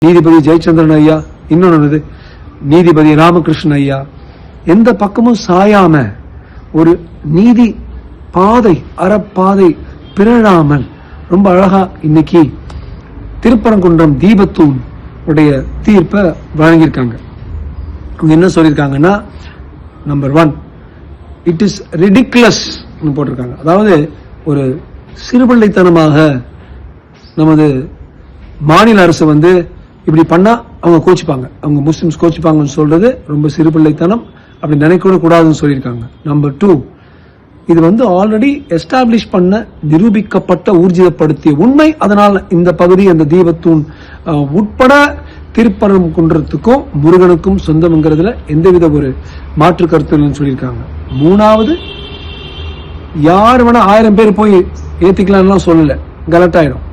நீதிபதி ஜெயச்சந்திரன் ஐயா, இன்னொன்னு நீதிபதி ராமகிருஷ்ணன் ஐயா, எந்த பக்கமும் சாயாம ஒரு நீதி பாதை அறப்பாதை பிறழாமல் ரொம்ப அழகா இன்னைக்கு திருப்பரங்குன்றம் தீபத்தூண் உடைய தீர்ப்பை வழங்கியிருக்காங்க. அவங்க என்ன சொல்லியிருக்காங்கன்னா, நம்பர் 1, இட் இஸ் ரிடிகுலஸ் போட்டிருக்காங்க. அதாவது ஒரு சிறுபிள்ளைத்தனமாக நமது மாநில அரசு இப்படி பண்ணா அவங்க கோச்சிப்பாங்க, அவங்க முஸ்லிம்ஸ் கோச்சிப்பாங்கன்னு சொல்றது ரொம்ப சிறுபிள்ளைத்தனம், அப்படி நினைக்க கூடாதுன்னு சொல்லியிருக்காங்க. நம்பர் 2, இது ஆல்ரெடி எஸ்டாப்ளிஷ் பண்ண நிரூபிக்கப்பட்ட ஊர்ஜிதப்படுத்திய உண்மை. அதனால் இந்த பகுதி அந்த தீபத்தூண் உட்பட திருப்பரங்குன்றத்துக்கும் முருகனுக்கும் சொந்தம்ங்கிறதுல எந்தவித ஒரு மாற்று கருத்து இல்லைன்னு சொல்லியிருக்காங்க. 3வது, யார் வேணா 1000 பேர் போய் ஏத்திக்கலாம்லாம் சொல்லல, கலட்டாயிடும்.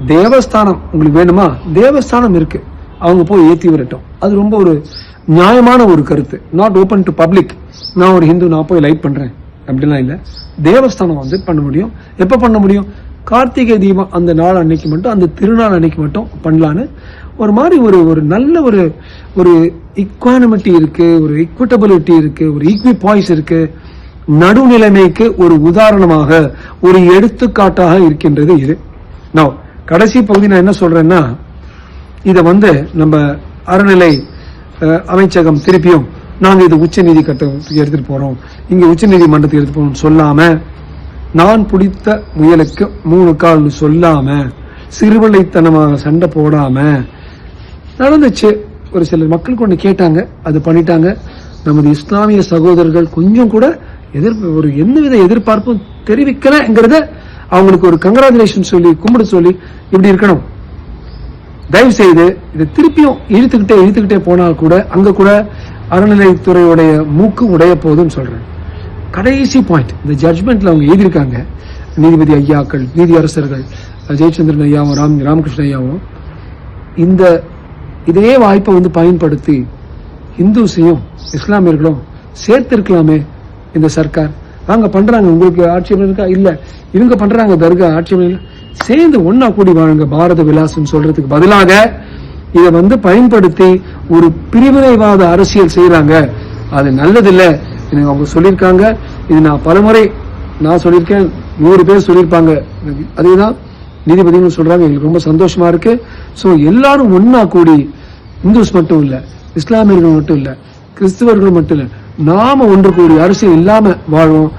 தேவஸ்தானம் உங்களுக்கு வேணுமா, தேவஸ்தானம் இருக்கு, அவங்க போய் ஏத்தி வரட்டும். அது ரொம்ப ஒரு நியாயமான ஒரு கருத்து. Not open to public. நான் ஒரு ஹிந்து, நான் போய் லைட் பண்றேன் அப்படிலாம் இல்ல. தேவஸ்தானம் பண்ண முடியும். எப்ப பண்ண முடியும்? கார்த்திகை தீபம் அந்த நாள் அன்னைக்கு மட்டும், அந்த திருநாள் அன்னைக்கு மட்டும் பண்ணலான்னு ஒரு மாதிரி ஒரு நல்ல ஒரு ஈக்வானிமிட்டி இருக்கு, ஒரு ஈக்விட்டபிலிட்டி இருக்கு, ஒரு ஈக்வி பாய்ஸ் இருக்கு, நடுநிலைமைக்கு ஒரு உதாரணமாக ஒரு எடுத்துக்காட்டாக இருக்கின்றது இது. நான் கடைசி பகுதி நான் என்ன சொல்றேன்னா, இத நம்ம அறநிலை அமைச்சகம் திருப்பியும் நாங்க இது உச்ச நீதி கட்டத்துக்கு எடுத்துட்டு போறோம், இங்க உச்ச நீதிமன்றத்துக்கு எடுத்துட்டு போறோம் சொல்லாம, நான் பிடித்த முயலுக்கு 3 கால் சொல்லாம, சிறுபிள்ளைத்தனமாக சண்டை போடாம நடந்துச்சு. ஒரு சில மக்களுக்கு ஒண்ணு கேட்டாங்க, அது பண்ணிட்டாங்க. நமது இஸ்லாமிய சகோதரர்கள் கொஞ்சம் கூட ஒரு எந்தவித எதிர்பார்ப்பும் தெரிவிக்கலங்கிறத அவங்களுக்கு ஒரு கங்கராச்சுலேஷன் சொல்லி கும்பிடு சொல்லி இப்படி இருக்கணும். தயவு செய்து இதை திருப்பியும் இழுத்துக்கிட்டே போனால் கூட அங்க கூட அறநிலைத்துறையுடைய மூக்கு உடைய போதுன்னு சொல்றேன். கடைசி பாயிண்ட், இந்த ஜட்மெண்ட்ல அவங்க எழுதியிருக்காங்க, நீதிபதி ஐயாக்கள், நீதி அரசர்கள் ஜெயச்சந்திரன் ஐயாவும் ராமகிருஷ்ணன் ஐயாவும் இதே வாய்ப்பை பயன்படுத்தி இந்துஸையும் இஸ்லாமியர்களும் சேர்த்திருக்கலாமே. இந்த சர்க்கார் வாங்க பண்றாங்க, உங்களுக்கு ஆட்சேபம் இருக்கா? இல்ல, இவங்க பண்றாங்க தர்கா, ஆட்சேபம் சேர்ந்து ஒன்னா கூடி வாழுங்க பாரத விலாசம் சொல்றதுக்கு பதிலாக இதை பயன்படுத்தி ஒரு பிரிவினைவாத அரசியல் செய்யறாங்க. அது நல்லதில்லை. எனக்கு அவங்க சொல்லியிருக்காங்க. இது நான் பலமுறை சொல்லியிருக்கேன், 100 பேர் சொல்லியிருப்பாங்க. அதேதான் நீதிபதிகள் சொல்றாங்க. எங்களுக்கு ரொம்ப சந்தோஷமா இருக்கு. சோ எல்லாரும் ஒன்னா கூடி, இந்துஸ் மட்டும் இல்ல, இஸ்லாமியர்கள் மட்டும் இல்ல, கிறிஸ்தவர்கள் மட்டும் இல்ல, நாம ஒன்று கூடி அரசியல் இல்லாம வாழ்வோம்.